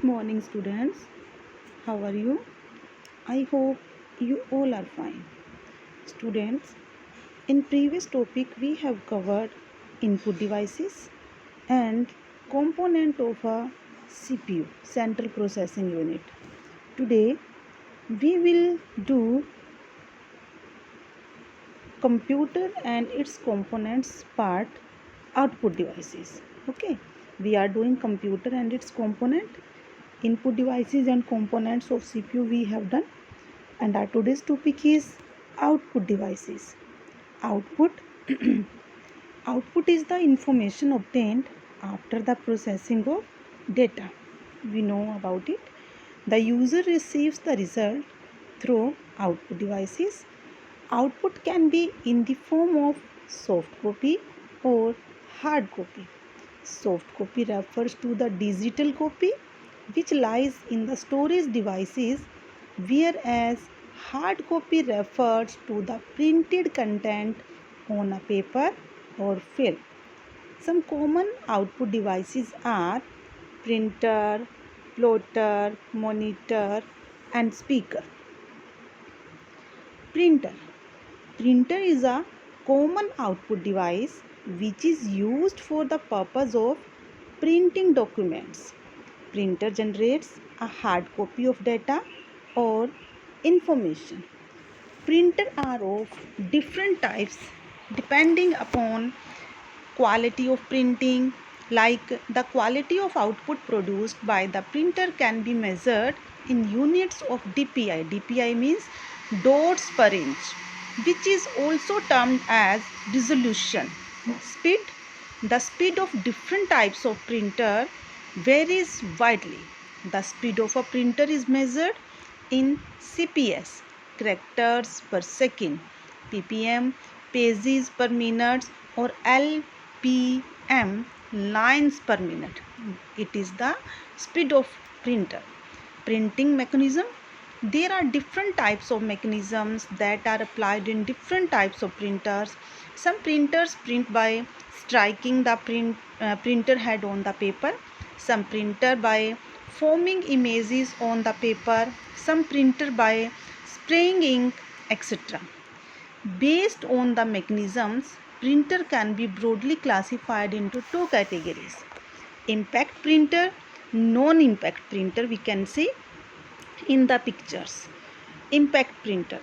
Morning, students. How are you? I hope you all are fine. Students, in previous topic we have covered input devices and component of a CPU, Central Processing Unit. Today we will do computer and its components part, output devices. Okay, we are doing computer and its component, input devices and components of CPU we have done, and our today's topic is output devices. Output output is the information obtained after the processing of data. We know about it. The user receives the result through output devices. Output can be in the form of soft copy or hard copy. Soft copy refers to the digital copy which lies in the storage devices, whereas hard copy refers to the printed content on a paper or film. Some common output devices are printer, plotter, monitor, and speaker. Printer. Printer is a common output device which is used for the purpose of printing documents. Printer generates a hard copy of data or information. Printers are of different types depending upon quality of printing, like the quality of output produced by the printer can be measured in units of DPI. DPI means dots per inch, which is also termed as resolution. Speed. The speed of different types of printer varies widely. The speed of a printer is measured in CPS, characters per second, ppm, pages per minute, or LPM, lines per minute. It is the speed of printer. Printing mechanism. There are different types of mechanisms that are applied in different types of printers. Some printers print by striking the printer head on the paper. Some printer by forming images on the paper. Some printer by spraying ink, etc. Based on the mechanisms, printer can be broadly classified into two categories: impact printer, non-impact printer. We can see in the pictures. Impact printer.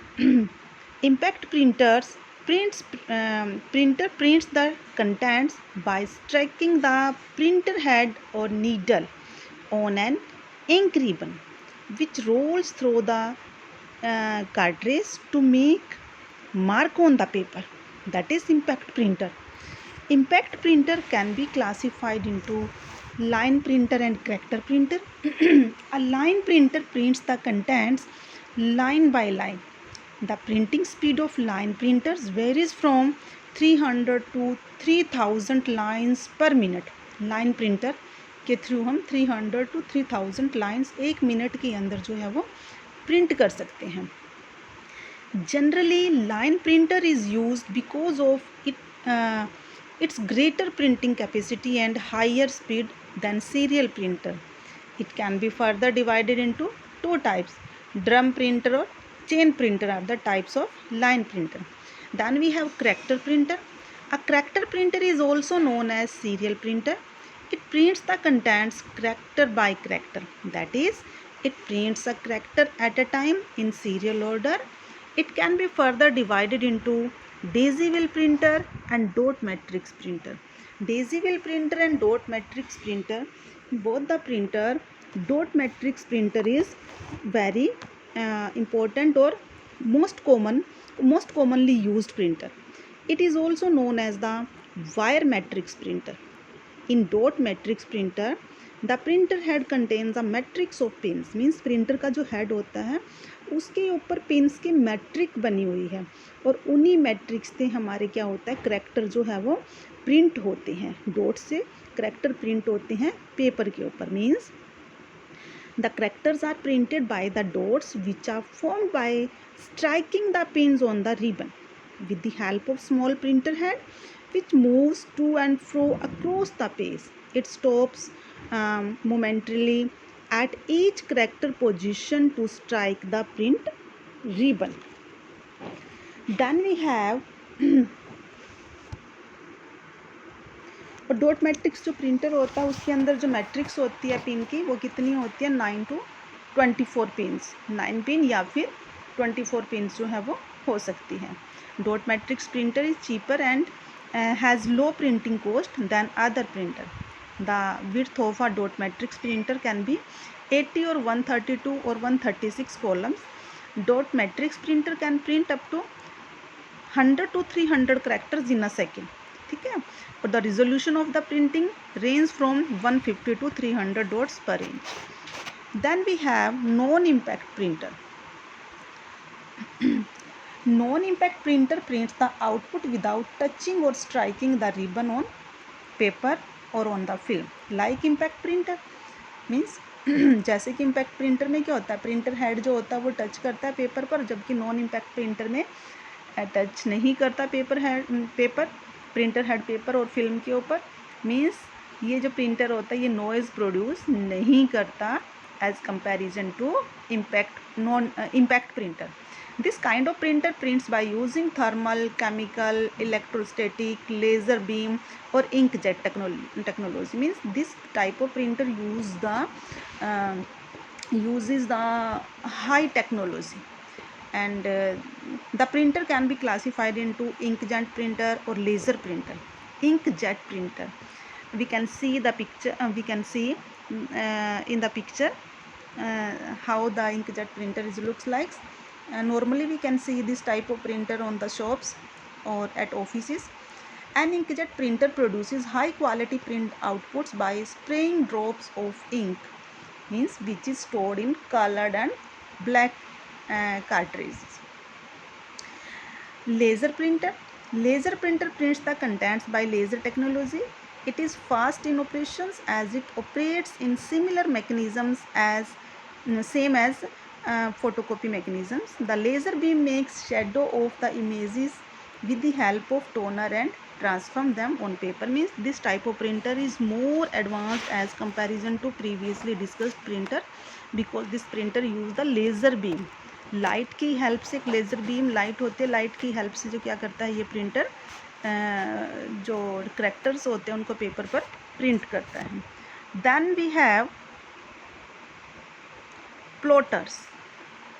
Impact printers printer prints the contents by striking the printer head or needle on an ink ribbon, which rolls through the cartridge to make mark on the paper. That is impact printer. Impact printer can be classified into line printer and character printer. A line printer prints the contents line by line. The printing speed of line printers varies from 300 to 3000 lines per minute. Line printer के through हम 300 to 3000 lines एक minute के अंदर जो है वो print कर सकते हैं. Generally, line printer is used because of its greater printing capacity and higher speed than serial printer. It can be further divided into two types: drum printer or chain printer are the types of line printer. Then we have character printer. A character printer is also known as serial printer. It prints the contents character by character. That is, it prints a character at a time in serial order. It can be further divided into daisy wheel printer and dot matrix printer. Daisy wheel printer and dot matrix printer, both the printer, dot matrix printer is very important or most commonly used printer. It is also known as the wire matrix printer. In dot matrix printer, the printer head contains a matrix of pins. Means printer का जो head होता है उसके ऊपर pins की matric बनी हुई है और उन्हीं मैट्रिक्स से हमारे क्या होता है, करैक्टर जो है वो प्रिंट होते हैं. डॉट से करैक्टर प्रिंट होते हैं पेपर के ऊपर. Means the characters are printed by the dots which are formed by striking the pins on the ribbon with the help of small printer head which moves to and fro across the page. It stops momentarily at each character position to strike the print ribbon. Then we have और dot matrix जो printer होता है उसके अंदर जो matrix होती है pin की वो कितनी होती है 9 to 24 पिन्स, 9 पिन या फिर 24 पिन्स जो है वो हो सकती है. Dot matrix printer is cheaper and has low printing cost than other printer. The width of a dot matrix printer can be 80 or 132 or 136 columns. Dot matrix printer can print up to 100 to 300 characters in a second. ठीक है. और the resolution of the printing range from 150 to 300 dots per inch. Then we have non-impact printer. Non-impact printer prints the output without touching or striking the ribbon on paper or on the film. Like impact printer means जैसे कि impact printer में क्या होता है, printer head जो होता है वो टच करता है पेपर पर, जबकि नॉन इम्पैक्ट प्रिंटर में टच नहीं करता पेपर प्रिंटर हेड पेपर और फिल्म के ऊपर. मीन्स ये जो प्रिंटर होता है ये नॉइज़ प्रोड्यूस नहीं करता as comparison to impact printer. This kind of printer prints by using thermal, chemical, electrostatic, laser beam or inkjet technology. Means this type of printer uses the high technology, and the printer can be classified into inkjet printer or laser printer. Inkjet printer, we can see the picture. We can see in the picture how the inkjet printer looks like. Normally we can see this type of printer on the shops or at offices. An inkjet printer produces high quality print outputs by spraying drops of ink, means which is stored in colored and black cartridges. Laser printer prints the contents by laser technology. It is fast in operations as it operates in similar mechanisms as same as photocopy mechanisms. The laser beam makes shadow of the images with the help of toner and transform them on paper. Means this type of printer is more advanced as comparison to previously discussed printer, because this printer use the laser beam. Light की help से, एक laser beam light होती है, light की help से जो क्या करता है ये प्रिंटर जो करेक्टर्स होते हैं उनको पेपर पर प्रिंट करता है. Then we have plotters.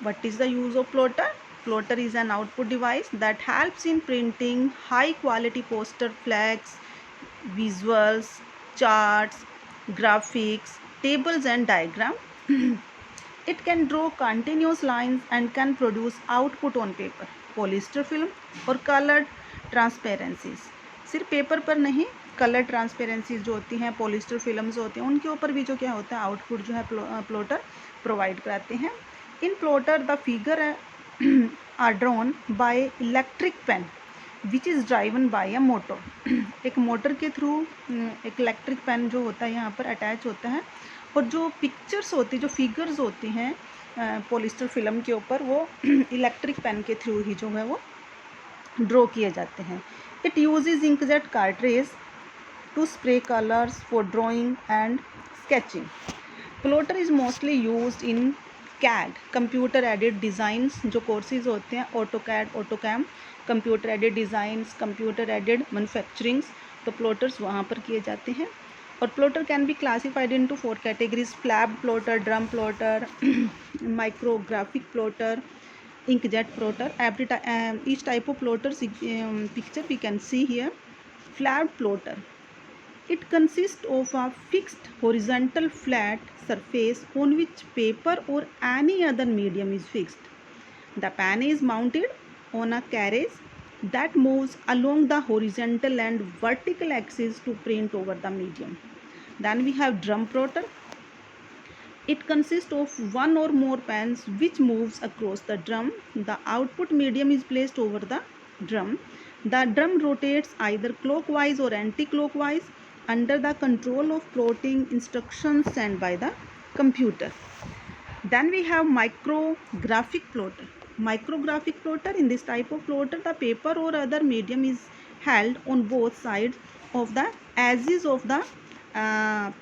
What is the use of plotter? Plotter is an output device that helps in printing high quality poster, flags, visuals, charts, graphics, tables and diagram. It can draw continuous lines and can produce output on paper, polyester film or colored transparencies. सिर्फ paper पर नहीं, colour ट्रांसपेरेंसीज जो होती हैं, polyester films होते हैं, उनके ऊपर भी जो क्या होता है आउटपुट जो है प्लॉटर प्रोवाइड कराते हैं. In plotter the figure are drawn by electric pen which is driven by a motor. एक मोटर के थ्रू एक इलेक्ट्रिक पेन जो होता है यहाँ पर अटैच होता है, और जो पिक्चर्स होती जो फिगर्स होती हैं पॉलिस्टर फिल्म के ऊपर वो इलेक्ट्रिक पेन के थ्रू ही जो है वो ड्रॉ किए जाते हैं. It uses inkjet cartridge to spray colours for drawing and sketching. Plotter is mostly used in CAD, computer aided designs जो कोर्सेज होते हैं, AutoCAD, AutoCAM, computer aided designs, computer aided manufacturings, तो प्लॉटर्स वहाँ पर किए जाते हैं. और plotter can be classified into 4 categories: flap plotter, drum plotter, micrographic plotter, inkjet plotter. Each type of plotters picture we can see here. Flat plotter, it consists of a fixed horizontal flat surface on which paper or any other medium is fixed. The pen is mounted on a carriage that moves along the horizontal and vertical axis to print over the medium. Then we have drum plotter. It consists of one or more pens which moves across the drum. The output medium is placed over the drum. The drum rotates either clockwise or anti-clockwise under the control of plotting instructions sent by the computer. Then we have micrographic plotter. Micrographic plotter, in this type of plotter, the paper or other medium is held on both sides of the edges of the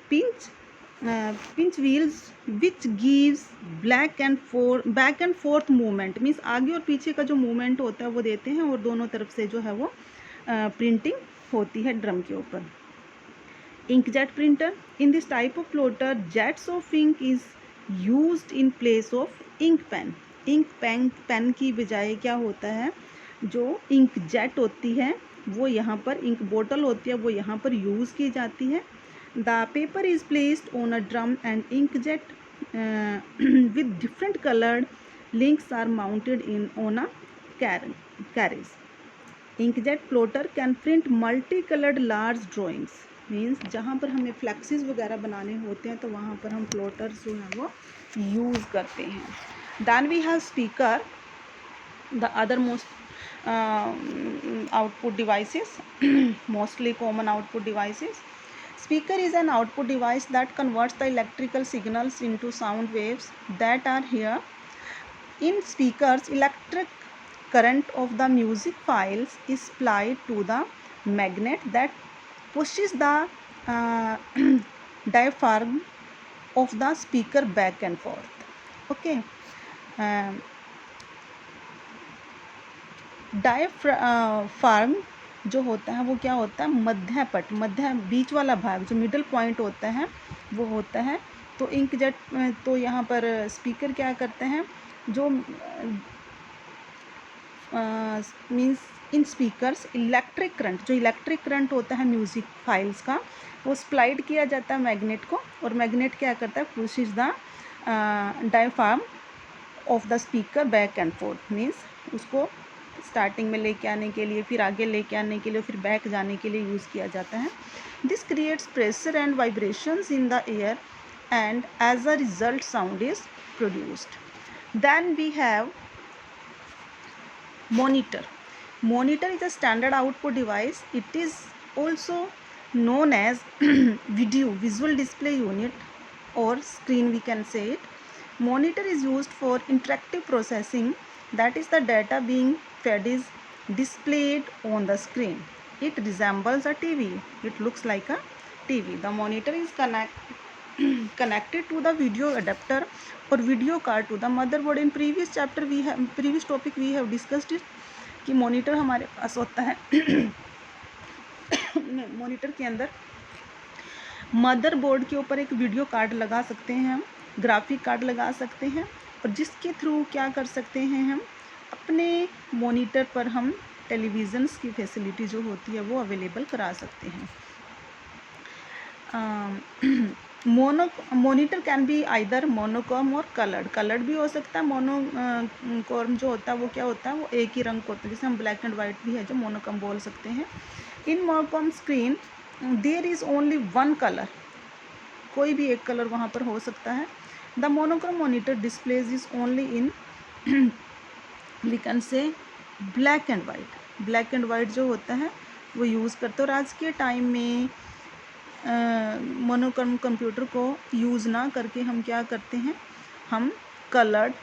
pinch pinch wheels which gives back and forth movement, means आगे और पीछे का जो movement होता है वो देते हैं, और दोनों तरफ से जो है वो प्रिंटिंग होती है ड्रम के ऊपर. Inkjet printer. In this type of plotter, jets of ink is used in place of ink pen. Ink pen की बजाय क्या होता है, जो इंक जेट होती है वो यहाँ पर, इंक बोतल होती है वो यहाँ पर यूज़ की जाती है. The paper is placed on a drum and inkjet with different colored links are mounted on a carriage. Inkjet plotter can print multicolored large drawings. Means जहाँ पर हमें फ्लैक्सीज वगैरह बनाने होते हैं तो वहाँ पर हम प्लॉटर्स जो हैं वो यूज़ करते हैं. Then we have speaker, the other most output devices, mostly common output devices. Speaker is an output device that converts the electrical signals into sound waves that are here. In speakers, electric current of the music files is supplied to the magnet that pushes the diaphragm of the speaker back and forth. Okay. Diaphragm जो होता है वो क्या होता है, मध्य बीच वाला भाग जो मिडल पॉइंट होता है वो होता है. तो इंकजेट, तो यहाँ पर स्पीकर क्या करते हैं, जो means in speakers electric current, जो इलेक्ट्रिक करंट होता है म्यूज़िक फाइल्स का, वो सप्लाइड किया जाता है मैग्नेट को, और मैग्नेट क्या करता है, pushes the diaphragm of the speaker back and fourth, means उसको स्टार्टिंग में लेके आने के लिए, फिर आगे लेके आने के लिए, फिर बैक जाने के लिए यूज़ किया जाता है. This creates pressure and vibrations in the air and as a result sound is produced. Then we have monitor. Monitor is a standard output device. It is also known as visual display unit or screen, we can say it. Monitor is used for interactive processing, that is the data being fed is displayed on the screen. It resembles a TV. It looks like a TV. The monitor is connected to the video adapter or video card to the motherboard. In previous topic we have discussed it कि monitor हमारे पास होता है monitor के अंदर motherboard के ऊपर एक video card लगा सकते हैं हम, ग्राफिक कार्ड लगा सकते हैं, और जिसके थ्रू क्या कर सकते हैं, हम अपने मॉनिटर पर हम टेलीविज़न्स की फैसिलिटी जो होती है वो अवेलेबल करा सकते हैं. मॉनिटर कैन बी आइदर मोनोक्रॉम और कलर्ड भी हो सकता है. मोनोक्रॉम जो होता है वो क्या होता है, वो एक ही रंग का होता है, जिसे हम ब्लैक एंड वाइट भी है जो मोनोक्रॉम बोल सकते हैं. In monochrome screen there is only one colour, कोई भी एक कलर वहाँ पर हो सकता है. The monochrome monitor displays is only in we can say black and white. Black and white जो होता है वो यूज़ करते हैं. और आज के टाइम में मोनोक्रॉम कंप्यूटर को यूज़ ना करके हम क्या करते हैं, हम कलर्ड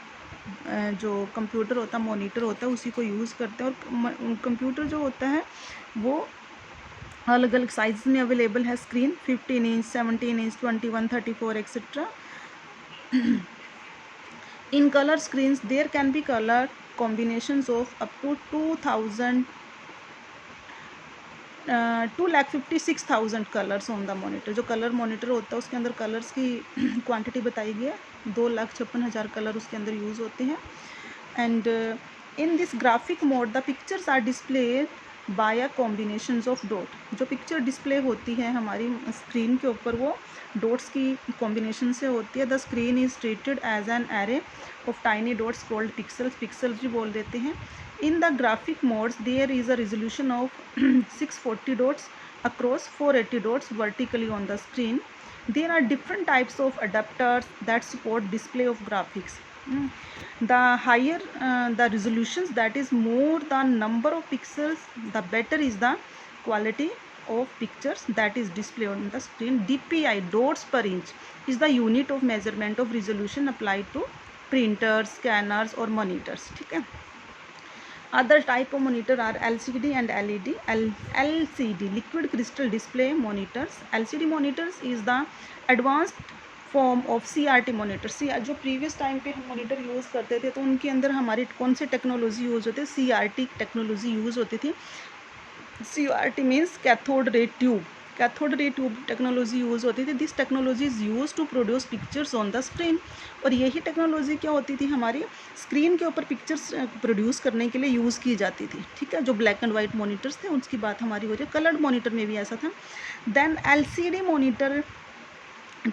जो कंप्यूटर होता है, मॉनिटर होता है, उसी को यूज़ करते हैं. और कंप्यूटर जो होता है वो अलग अलग साइज में अवेलेबल है. Screen 15 inch, 17 inch, 21, 34 etcetera. In colour screens there can be colour combinations of up to 2,56,000 colours on the monitor. जो कलर मॉनिटर होता है उसके अंदर कलर्स की क्वांटिटी बताई गई है, 2,56,000 कलर उसके अंदर यूज़ होते हैं. And in this graphic mode the pictures are displayed by a combinations of dot. जो पिक्चर डिस्प्ले होती है हमारी स्क्रीन के ऊपर वो डॉट्स की कॉम्बिनेशन से होती है. The screen is treated as an array of tiny dots called pixels भी बोल देते हैं. In the graphic modes, there is a resolution of 640 dots across 480 dots vertically on the screen. There are different types of adapters that support display of graphics. The higher the resolutions, that is more the number of pixels, the better is the quality of pictures that is displayed on the screen. DPI, dots per inch, is the unit of measurement of resolution applied to printers, scanners or monitors. ठीक है. Other type of monitor are LCD and LED. LCD, liquid crystal display monitors. LCD monitors is the advanced form of CRT monitor. जो previous time पे हम monitor use करते थे तो उनके अंदर हमारी कौन सी टेक्नोलॉजी यूज़ होती है, CRT टेक्नोलॉजी यूज़ होती थी। CRT means cathode ray tube. Cathode ray tube technology use होती थी। This technology is use to produce pictures on the screen. और यही टेक्नोलॉजी क्या होती थी, हमारी स्क्रीन के ऊपर पिक्चर्स प्रोड्यूस करने के लिए यूज़ की जाती थी। ठीक है, जो ब्लैक एंड वाइट मॉनिटर्स थे उसकी बात हमारी हो रही है। कलर्ड मॉनिटर में भी ऐसा था। Then LCD monitor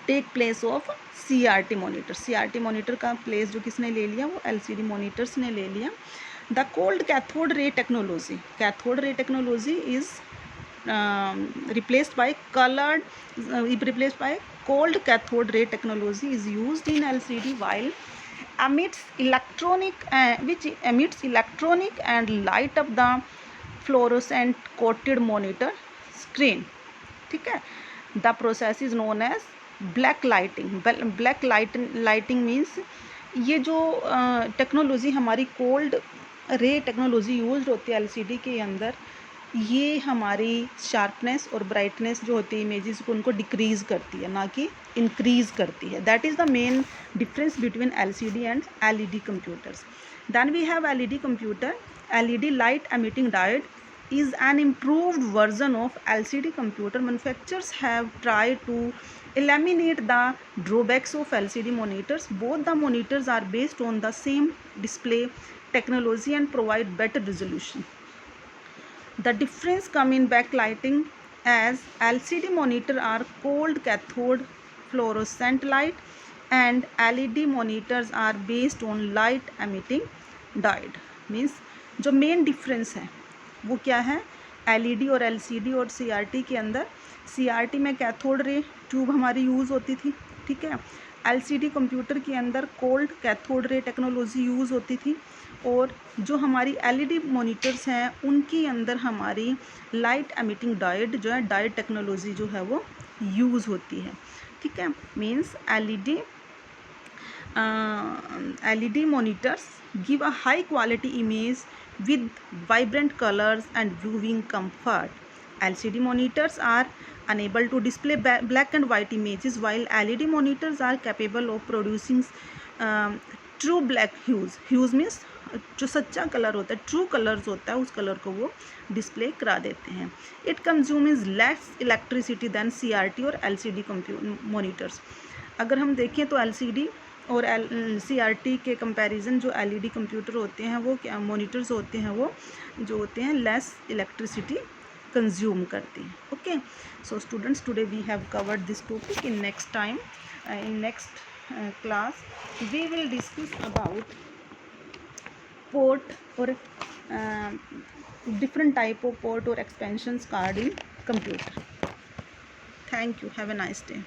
take place of CRT monitor. CRT monitor का प्लेस जो किसने ले लिया, वो LCD मॉनिटर्स ने ले लिया। The cold cathode ray technology. Cathode ray technology is replaced by cold cathode ray technology is used in LCD while which emits electronic and light up the fluorescent coated monitor screen. ठीक है, the process is known as black lighting. black lighting means ये जो technology हमारी cold रे technology use होती है LCD के अंदर, ये हमारी शार्पनेस और ब्राइटनेस जो होती है इमेजेस को उनको डिक्रीज़ करती है, ना कि इंक्रीज़ करती है। That is the main difference between LCD and LED computers. Then we have LED computer. LED light emitting diode is an improved version of LCD computer. Manufacturers have tried to eliminate the drawbacks of LCD monitors. Both the monitors are based on the same display technology and provide better resolution. The difference come in backlighting, as LCD monitor are cold cathode fluorescent light and LED monitors are based on light emitting diode. Means जो main difference है वो क्या है, LED और LCD और CRT के अंदर। CRT में कैथोड रे ट्यूब हमारी यूज़ होती थी। ठीक है, LCD कंप्यूटर के अंदर cold cathode ray technology use होती थी। और जो हमारी LED मॉनिटर्स हैं उनके अंदर हमारी लाइट एमिटिंग डायोड जो है, डायोड टेक्नोलॉजी जो है वो यूज़ होती है। ठीक है, means LED monitors give a high quality image with vibrant colors and viewing comfort. LCD monitors are unable to display black and white images, while LED monitors are capable of producing true black hues. Hues means जो सच्चा colour होता है, true colours होता है, उस colour को वो display करा देते हैं। It consumes less electricity than CRT और LCD मॉनिटर्स। अगर हम देखें तो LCD और CRT के कंपैरिजन जो LED कंप्यूटर होते हैं वो क्या मॉनिटर्स होते हैं, वो जो होते हैं लेस इलेक्ट्रिसिटी कंज्यूम करते हैं। Okay, so students, today we have covered this topic. In next class we will discuss about port or different type of port or expansions card in computer. Thank you. Have a nice day.